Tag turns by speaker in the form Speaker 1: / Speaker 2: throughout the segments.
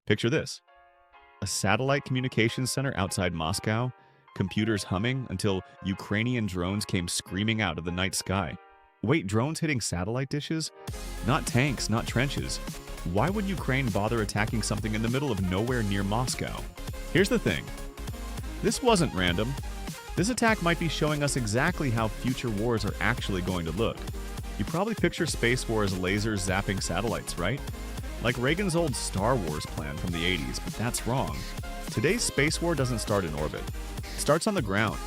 Speaker 1: Picture this: a satellite communications center outside Moscow, computers humming until Ukrainian drones came screaming out of the night sky. Wait, drones hitting satellite dishes? Not tanks, not trenches. Why would Ukraine bother attacking something in the middle of nowhere near Moscow? Here's the thing. This wasn't random. This attack might be showing us exactly how future wars are actually going to look. You probably picture space war as lasers zapping satellites, right? Like Reagan's old Star Wars plan from the 80s, but that's wrong. Today's space war doesn't start in orbit. It starts on the ground.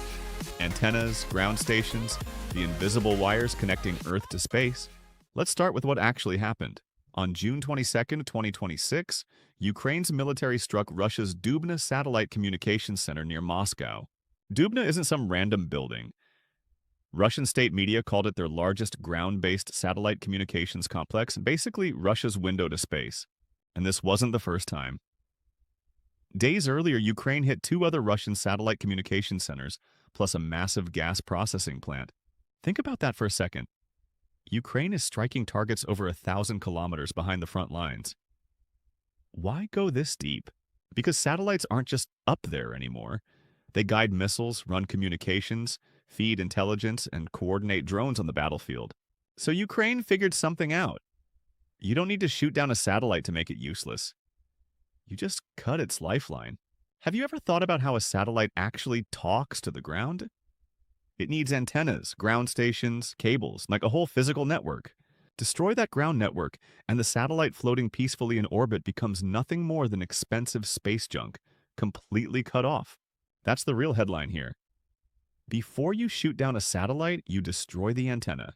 Speaker 1: Antennas, ground stations, the invisible wires connecting Earth to space. Let's start with what actually happened. On June 22, 2026, Ukraine's military struck Russia's Dubna satellite communications center near Moscow. Dubna isn't some random building. Russian state media called it their largest ground-based satellite communications complex, basically Russia's window to space. And this wasn't the first time. Days earlier, Ukraine hit two other Russian satellite communication centers, plus a massive gas processing plant. Think about that for a second. Ukraine is striking targets over 1,000 kilometers behind the front lines. Why go this deep? Because satellites aren't just up there anymore. They guide missiles, run communications, feed intelligence, and coordinate drones on the battlefield. So Ukraine figured something out. You don't need to shoot down a satellite to make it useless. You just cut its lifeline. Have you ever thought about how a satellite actually talks to the ground? It needs antennas, ground stations, cables, like a whole physical network. Destroy that ground network, and the satellite floating peacefully in orbit becomes nothing more than expensive space junk, completely cut off. That's the real headline here. Before you shoot down a satellite, you destroy the antenna.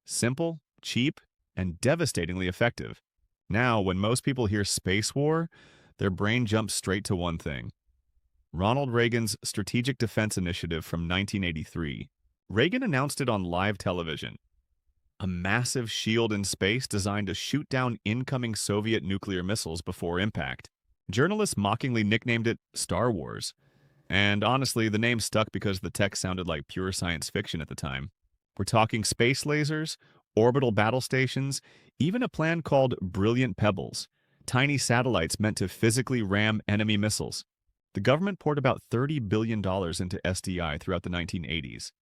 Speaker 1: Simple, cheap, and devastatingly effective. Now, when most people hear space war, their brain jumps straight to one thing. Ronald Reagan's Strategic Defense Initiative from 1983. Reagan announced it on live television. A massive shield in space designed to shoot down incoming Soviet nuclear missiles before impact. Journalists mockingly nicknamed it Star Wars. And honestly, the name stuck because the tech sounded like pure science fiction at the time. We're talking space lasers, orbital battle stations, even a plan called Brilliant Pebbles, tiny satellites meant to physically ram enemy missiles. The government poured about $30 billion into SDI throughout the 1980s.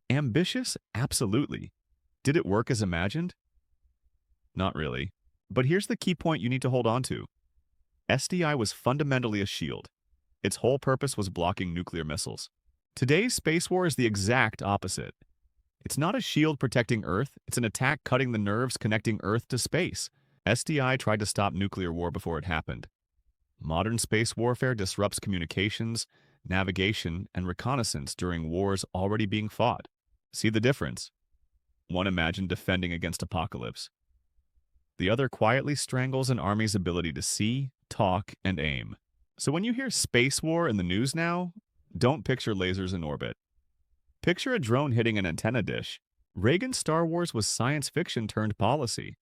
Speaker 1: Ambitious? Absolutely. Did it work as imagined? Not really. But here's the key point you need to hold on to. SDI was fundamentally a shield. Its whole purpose was blocking nuclear missiles. Today's space war is the exact opposite. It's not a shield protecting Earth, it's an attack cutting the nerves connecting Earth to space. SDI tried to stop nuclear war before it happened. Modern space warfare disrupts communications, navigation, and reconnaissance during wars already being fought. See the difference? One imagined defending against apocalypse. The other quietly strangles an army's ability to see, talk, and aim. So when you hear space war in the news now, don't picture lasers in orbit. Picture a drone hitting an antenna dish. Reagan's Star Wars was science fiction turned policy.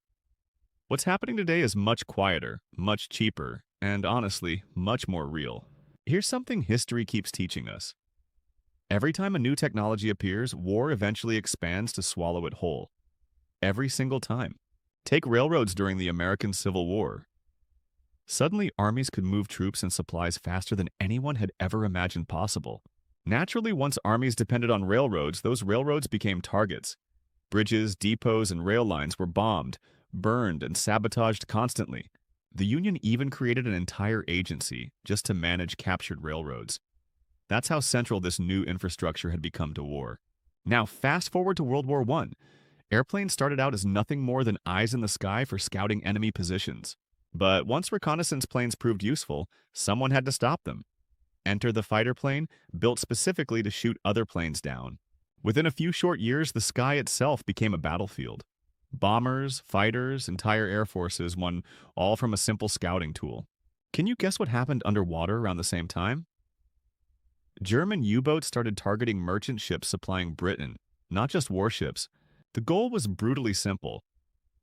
Speaker 1: What's happening today is much quieter, much cheaper, and honestly, much more real. Here's something history keeps teaching us. Every time a new technology appears, war eventually expands to swallow it whole. Every single time. Take railroads during the American Civil War. Suddenly, armies could move troops and supplies faster than anyone had ever imagined possible. Naturally, once armies depended on railroads, those railroads became targets. Bridges, depots, and rail lines were bombed, burned, and sabotaged constantly. The Union even created an entire agency just to manage captured railroads. That's how central this new infrastructure had become to war. Now, fast forward to World War I. Airplanes started out as nothing more than eyes in the sky for scouting enemy positions. But once reconnaissance planes proved useful, someone had to stop them. Enter the fighter plane, built specifically to shoot other planes down. Within a few short years, the sky itself became a battlefield. Bombers, fighters, entire air forces won all from a simple scouting tool. Can you guess what happened underwater around the same time? German U-boats started targeting merchant ships supplying Britain, not just warships. The goal was brutally simple.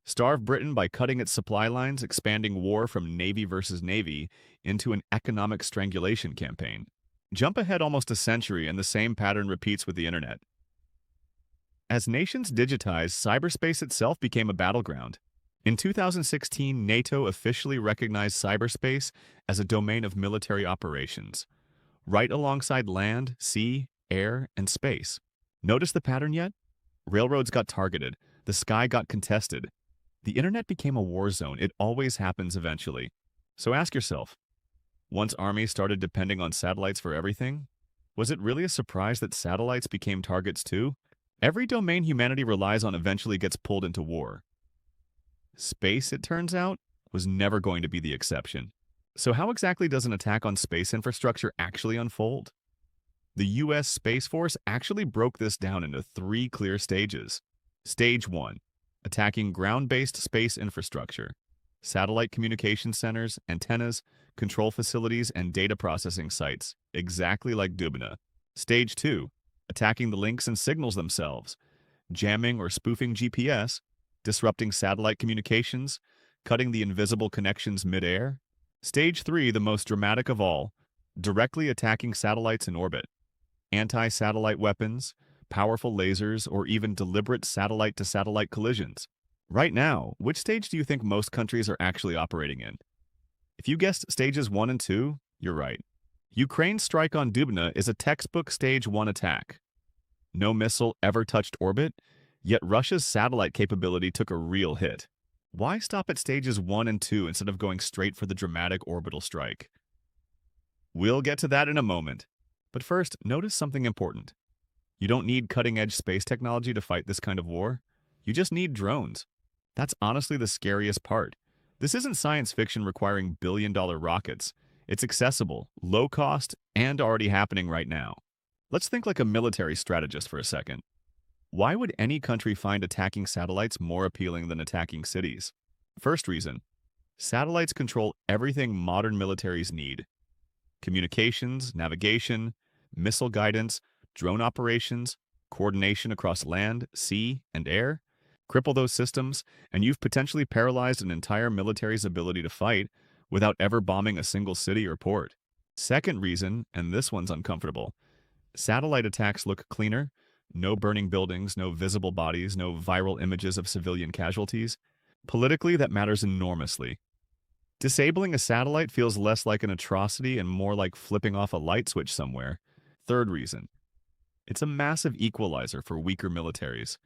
Speaker 1: Starve Britain by cutting its supply lines, expanding war from navy versus navy into an economic strangulation campaign. Jump ahead almost a century and the same pattern repeats with the internet. As nations digitized, cyberspace itself became a battleground. In 2016, NATO officially recognized cyberspace as a domain of military operations, right alongside land, sea, air, and space. Notice the pattern yet? Railroads got targeted, the sky got contested. The internet became a war zone. It always happens eventually. So ask yourself, once armies started depending on satellites for everything, was it really a surprise that satellites became targets too? Every domain humanity relies on eventually gets pulled into war. Space, it turns out, was never going to be the exception. So how exactly does an attack on space infrastructure actually unfold? The U.S. Space Force actually broke this down into three clear stages. Stage 1. Attacking ground-based space infrastructure. Satellite communication centers, antennas, control facilities, and data processing sites, exactly like Dubna. Stage 2. Attacking the links and signals themselves. Jamming or spoofing GPS, disrupting satellite communications, cutting the invisible connections mid-air. Stage 3, the most dramatic of all, directly attacking satellites in orbit. Anti-satellite weapons, powerful lasers, or even deliberate satellite-to-satellite collisions. Right now, which stage do you think most countries are actually operating in? If you guessed stages 1 and 2, you're right. Ukraine's strike on Dubna is a textbook stage 1 attack. No missile ever touched orbit, yet Russia's satellite capability took a real hit. Why stop at stages 1 and 2 instead of going straight for the dramatic orbital strike? We'll get to that in a moment. But first, notice something important. You don't need cutting-edge space technology to fight this kind of war. You just need drones. That's honestly the scariest part. This isn't science fiction requiring billion-dollar rockets. It's accessible, low-cost, and already happening right now. Let's think like a military strategist for a second. Why would any country find attacking satellites more appealing than attacking cities? First reason, satellites control everything modern militaries need. Communications, navigation, missile guidance, drone operations, coordination across land, sea, and air. Cripple those systems, and you've potentially paralyzed an entire military's ability to fight without ever bombing a single city or port. Second reason, and this one's uncomfortable, satellite attacks look cleaner. No burning buildings, no visible bodies, no viral images of civilian casualties. Politically, that matters enormously. Disabling a satellite feels less like an atrocity and more like flipping off a light switch somewhere. Third reason, it's a massive equalizer for weaker militaries.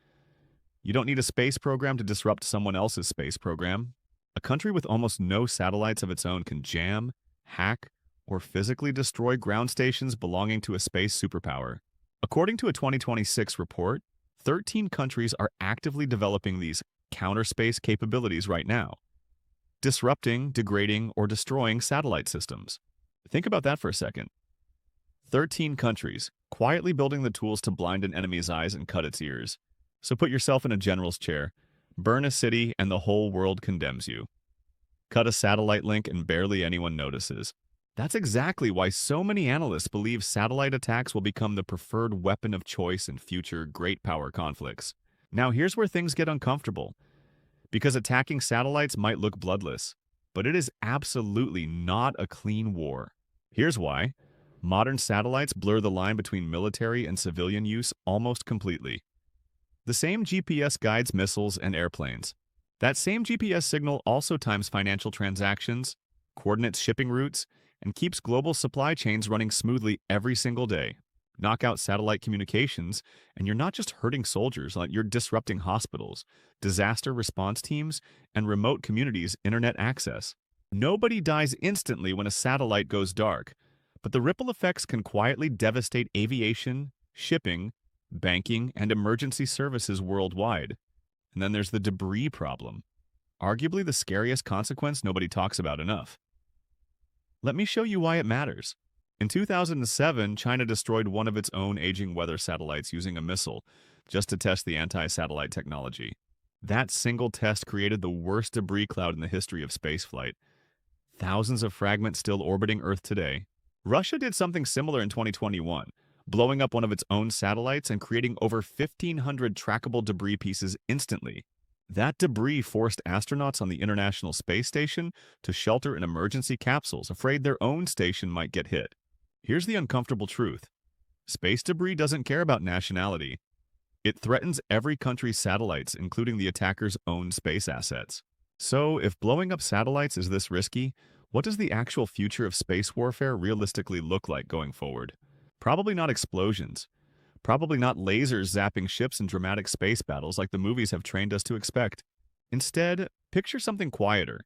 Speaker 1: You don't need a space program to disrupt someone else's space program. A country with almost no satellites of its own can jam, hack, or physically destroy ground stations belonging to a space superpower. According to a 2026 report, 13 countries are actively developing these counterspace capabilities right now, disrupting, degrading, or destroying satellite systems. Think about that for a second. 13 countries, quietly building the tools to blind an enemy's eyes and cut its ears. So put yourself in a general's chair, burn a city, and the whole world condemns you. Cut a satellite link and barely anyone notices. That's exactly why so many analysts believe satellite attacks will become the preferred weapon of choice in future great power conflicts. Now here's where things get uncomfortable. Because attacking satellites might look bloodless, but it is absolutely not a clean war. Here's why. Modern satellites blur the line between military and civilian use almost completely. The same GPS guides missiles and airplanes. That same GPS signal also times financial transactions, coordinates shipping routes, and keeps global supply chains running smoothly every single day. Knock out satellite communications, and you're not just hurting soldiers, you're disrupting hospitals, disaster response teams, and remote communities' internet access. Nobody dies instantly when a satellite goes dark, but the ripple effects can quietly devastate aviation, shipping, banking, and emergency services worldwide. And then there's the debris problem, arguably the scariest consequence nobody talks about enough. Let me show you why it matters. In 2007, China destroyed one of its own aging weather satellites using a missile just to test the anti-satellite technology. That single test created the worst debris cloud in the history of spaceflight. Thousands of fragments still orbiting Earth today. Russia did something similar in 2021, blowing up one of its own satellites and creating over 1,500 trackable debris pieces instantly. That debris forced astronauts on the International Space Station to shelter in emergency capsules, afraid their own station might get hit. Here's the uncomfortable truth. Space debris doesn't care about nationality. It threatens every country's satellites, including the attacker's own space assets. So, if blowing up satellites is this risky, what does the actual future of space warfare realistically look like going forward? Probably not explosions. Probably not lasers zapping ships in dramatic space battles like the movies have trained us to expect. Instead, picture something quieter: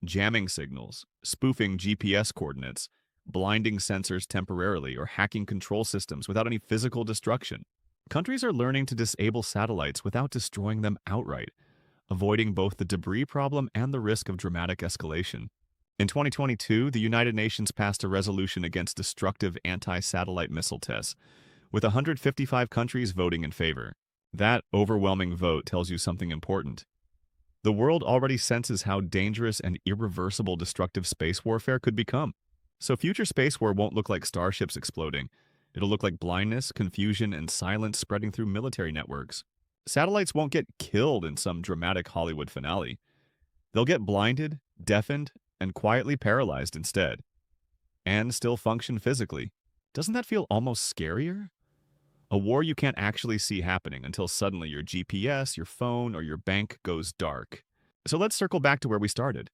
Speaker 1: jamming signals, spoofing GPS coordinates, blinding sensors temporarily, or hacking control systems without any physical destruction. Countries are learning to disable satellites without destroying them outright, avoiding both the debris problem and the risk of dramatic escalation. In 2022, the United Nations passed a resolution against destructive anti-satellite missile tests, with 155 countries voting in favor. That overwhelming vote tells you something important. The world already senses how dangerous and irreversible destructive space warfare could become. So future space war won't look like starships exploding. It'll look like blindness, confusion, and silence spreading through military networks. Satellites won't get killed in some dramatic Hollywood finale. They'll get blinded, deafened, and quietly paralyzed instead. And still function physically. Doesn't that feel almost scarier? A war you can't actually see happening until suddenly your GPS, your phone, or your bank goes dark. So let's circle back to where we started.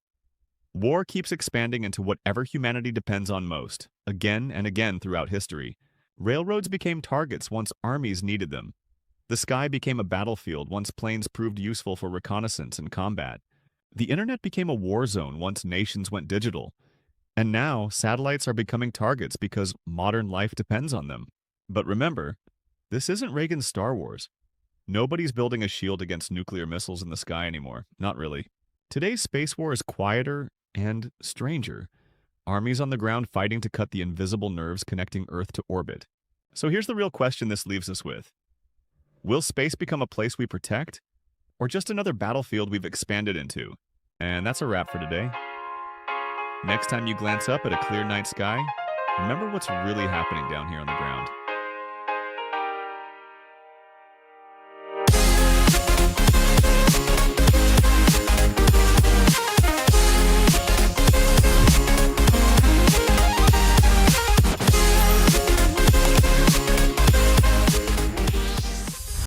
Speaker 1: War keeps expanding into whatever humanity depends on most, again and again throughout history. Railroads became targets once armies needed them. The sky became a battlefield once planes proved useful for reconnaissance and combat. The internet became a war zone once nations went digital. And now, satellites are becoming targets because modern life depends on them. But remember, this isn't Reagan's Star Wars. Nobody's building a shield against nuclear missiles in the sky anymore. Not really. Today's space war is quieter and stranger. Armies on the ground fighting to cut the invisible nerves connecting Earth to orbit. So here's the real question this leaves us with. Will space become a place we protect, or just another battlefield we've expanded into? And that's a wrap for today. Next time you glance up at a clear night sky, remember what's really happening down here on the ground.